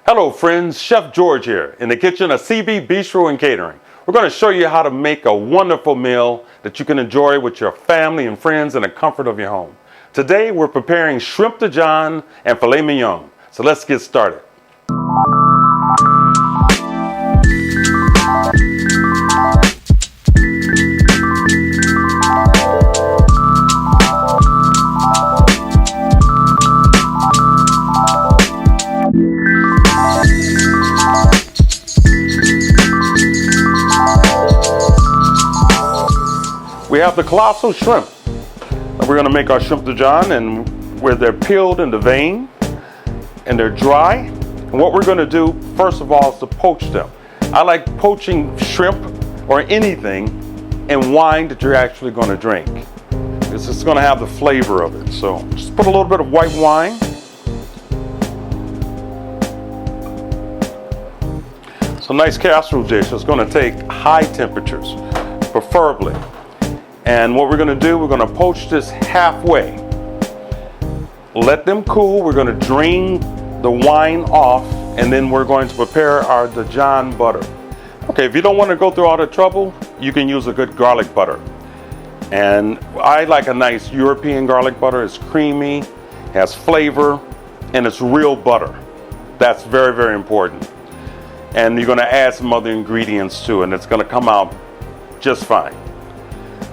Hello friends, Chef George here in the kitchen of CB Bistro and Catering. We're going to show you how to make a wonderful meal that you can enjoy with your family and friends in the comfort of your home. Today we're preparing shrimp Dijon and filet mignon. So let's get started. We have the colossal shrimp. We're going to make our shrimp Dijon, and where they're peeled in the vein and they're dry. And what we're going to do first of all is to poach them. I like poaching shrimp or anything in wine that you're actually going to drink. It's just going to have the flavor of it. So just put a little bit of white wine. It's a nice casserole dish. It's going to take high temperatures, preferably. And what we're going to do, we're going to poach this halfway. Let them cool. We're going to drain the wine off, and then we're going to prepare our Dijon butter. Okay, if you don't want to go through all the trouble, you can use a good garlic butter. And I like a nice European garlic butter. It's creamy, has flavor, and it's real butter. That's very, very important. And you're going to add some other ingredients too, and it's going to come out just fine.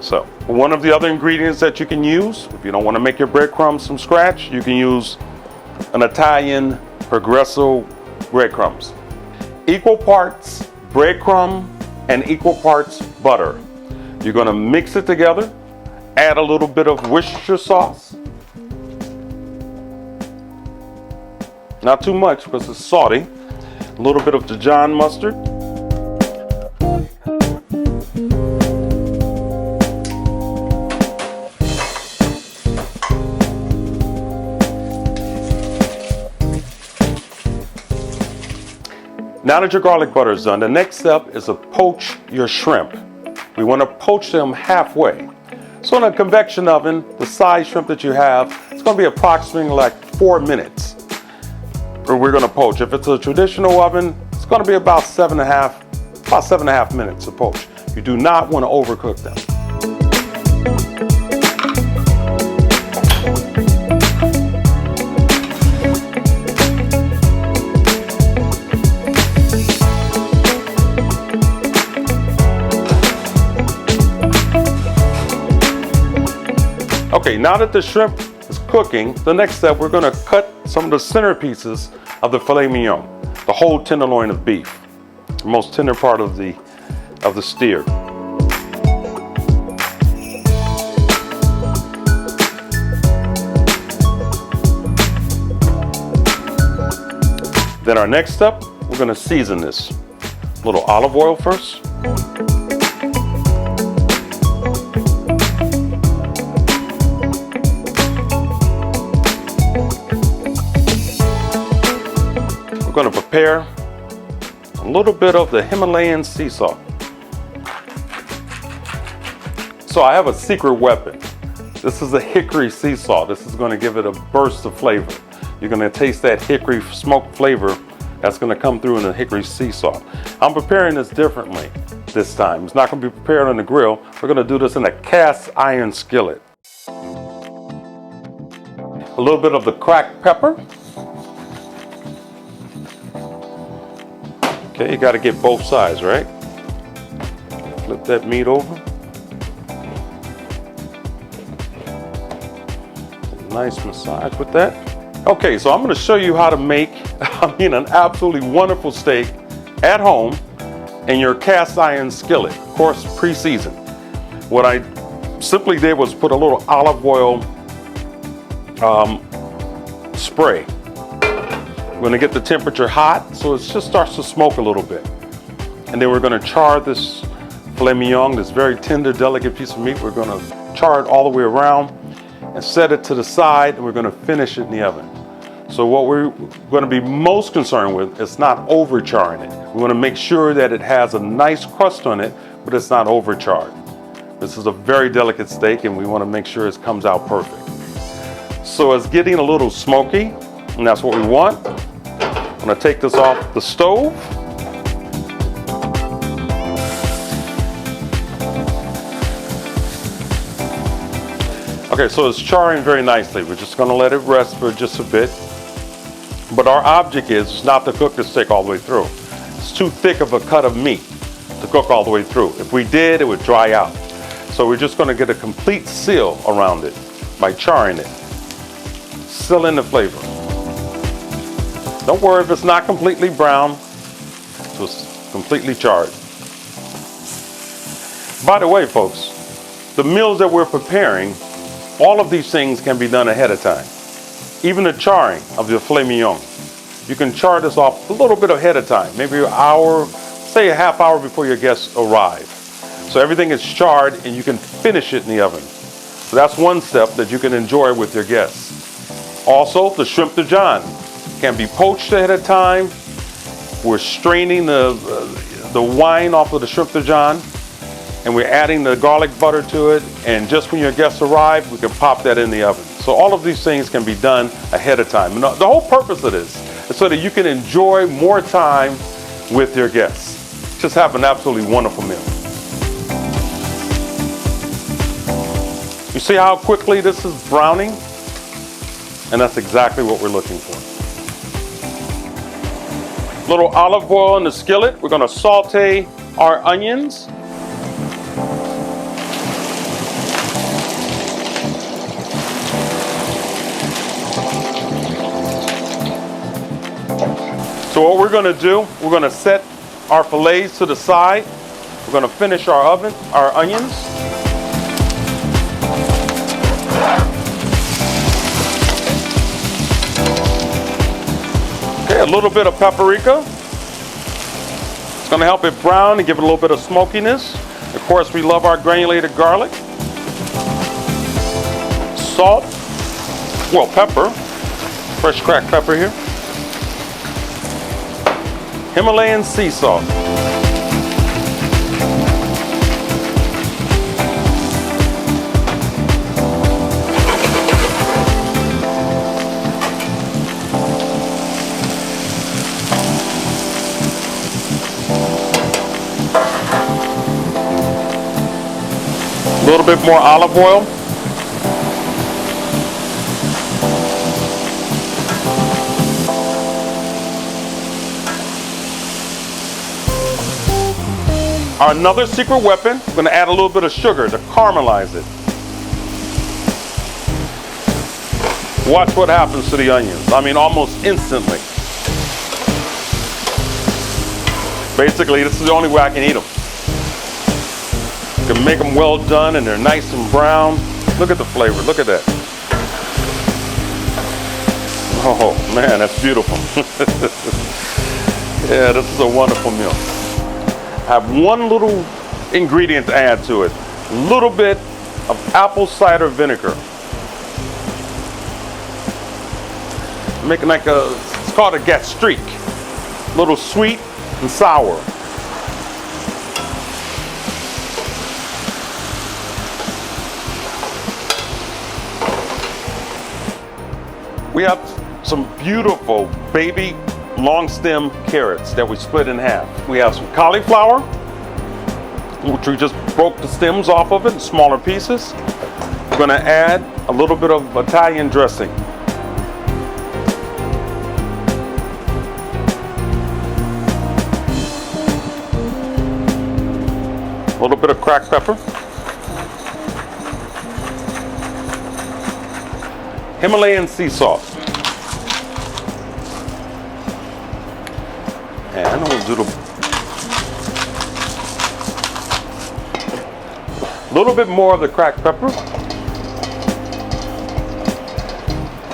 So one of the other ingredients that you can use, if you don't want to make your breadcrumbs from scratch, you can use an Italian Progresso breadcrumbs. Equal parts breadcrumb and equal parts butter. You're going to mix it together, add a little bit of Worcestershire sauce. Not too much because it's salty. A little bit of Dijon mustard. Now that your garlic butter is done, the next step is to poach your shrimp. We want to poach them halfway. So in a convection oven, the size shrimp that you have, it's going to be approximately like 4 minutes. We're going to poach. If it's a traditional oven, it's going to be about 7.5 minutes to poach. You do not want to overcook them. Okay, now that the shrimp is cooking, the next step, we're going to cut some of the center pieces of the filet mignon, the whole tenderloin of beef, the most tender part of the steer. Then our next step, we're going to season this. A little olive oil first. We're going to prepare a little bit of the Himalayan sea salt. So I have a secret weapon. This is a hickory sea salt. This is going to give it a burst of flavor. You're going to taste that hickory smoke flavor that's going to come through in the hickory sea salt. I'm preparing this differently this time. It's not going to be prepared on the grill. We're going to do this in a cast iron skillet. A little bit of the cracked pepper. Okay, you got to get both sides, right? Flip that meat over. Nice massage with that. Okay, so I'm going to show you how to make, an absolutely wonderful steak at home in your cast iron skillet, of course, pre-seasoned. What I simply did was put a little olive oil spray. We're going to get the temperature hot so it just starts to smoke a little bit. And then we're going to char this filet mignon, this very tender, delicate piece of meat. We're going to char it all the way around and set it to the side, and we're going to finish it in the oven. So what we're going to be most concerned with is not over-charring it. We want to make sure that it has a nice crust on it, but it's not over-charred. This is a very delicate steak, and we want to make sure it comes out perfect. So it's getting a little smoky, and that's what we want. I'm gonna take this off the stove. Okay, so it's charring very nicely. We're just gonna let it rest for just a bit. But our object is not to cook the steak all the way through. It's too thick of a cut of meat to cook all the way through. If we did, it would dry out. So we're just gonna get a complete seal around it by charring it. Sealing the flavor. Don't worry if it's not completely brown, so it's completely charred. By the way, folks, the meals that we're preparing, all of these things can be done ahead of time. Even the charring of your filet mignon. You can char this off a little bit ahead of time, maybe an hour, say a half hour before your guests arrive. So everything is charred and you can finish it in the oven. So that's one step that you can enjoy with your guests. Also, the shrimp Dijon can be poached ahead of time. We're straining the wine off of the shrimp Dijon, and we're adding the garlic butter to it, and just when your guests arrive, we can pop that in the oven. So all of these things can be done ahead of time. And the whole purpose of this is so that you can enjoy more time with your guests. Just have an absolutely wonderful meal. You see how quickly this is browning? And that's exactly what we're looking for. Little olive oil in the skillet. We're gonna saute our onions. So what we're gonna do, we're gonna set our fillets to the side. We're gonna finish our onions. Okay, a little bit of paprika. It's gonna help it brown and give it a little bit of smokiness. Of course, we love our granulated garlic. Salt, well, pepper, fresh cracked pepper here. Himalayan sea salt. A little bit more olive oil. Another secret weapon, we're going to add a little bit of sugar to caramelize it. Watch what happens to the onions. I mean, almost instantly. Basically, this is the only way I can eat them. You can make them well done and they're nice and brown. Look at the flavor, look at that. Oh man, that's beautiful. Yeah, this is a wonderful meal. I have one little ingredient to add to it. A little bit of apple cider vinegar. Making like it's called a gastrique. A little sweet and sour. We have some beautiful baby long stem carrots that we split in half. We have some cauliflower, which we just broke the stems off of it in smaller pieces. We're gonna add a little bit of Italian dressing. A little bit of cracked pepper. Himalayan sea salt. And we'll do a little bit more of the cracked pepper.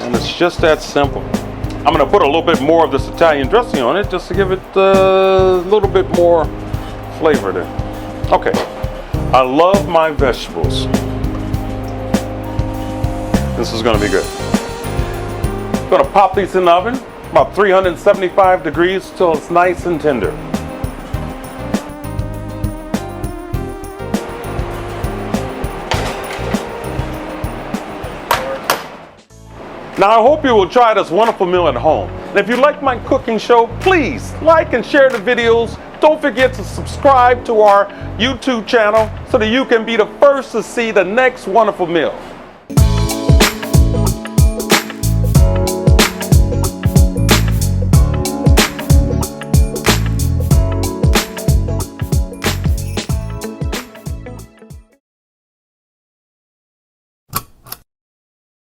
And it's just that simple. I'm going to put a little bit more of this Italian dressing on it just to give it a little bit more flavor there. Okay, I love my vegetables. This is going to be good. I'm going to pop these in the oven, about 375 degrees till it's nice and tender. Now I hope you will try this wonderful meal at home. And if you like my cooking show, please like and share the videos. Don't forget to subscribe to our YouTube channel so that you can be the first to see the next wonderful meal.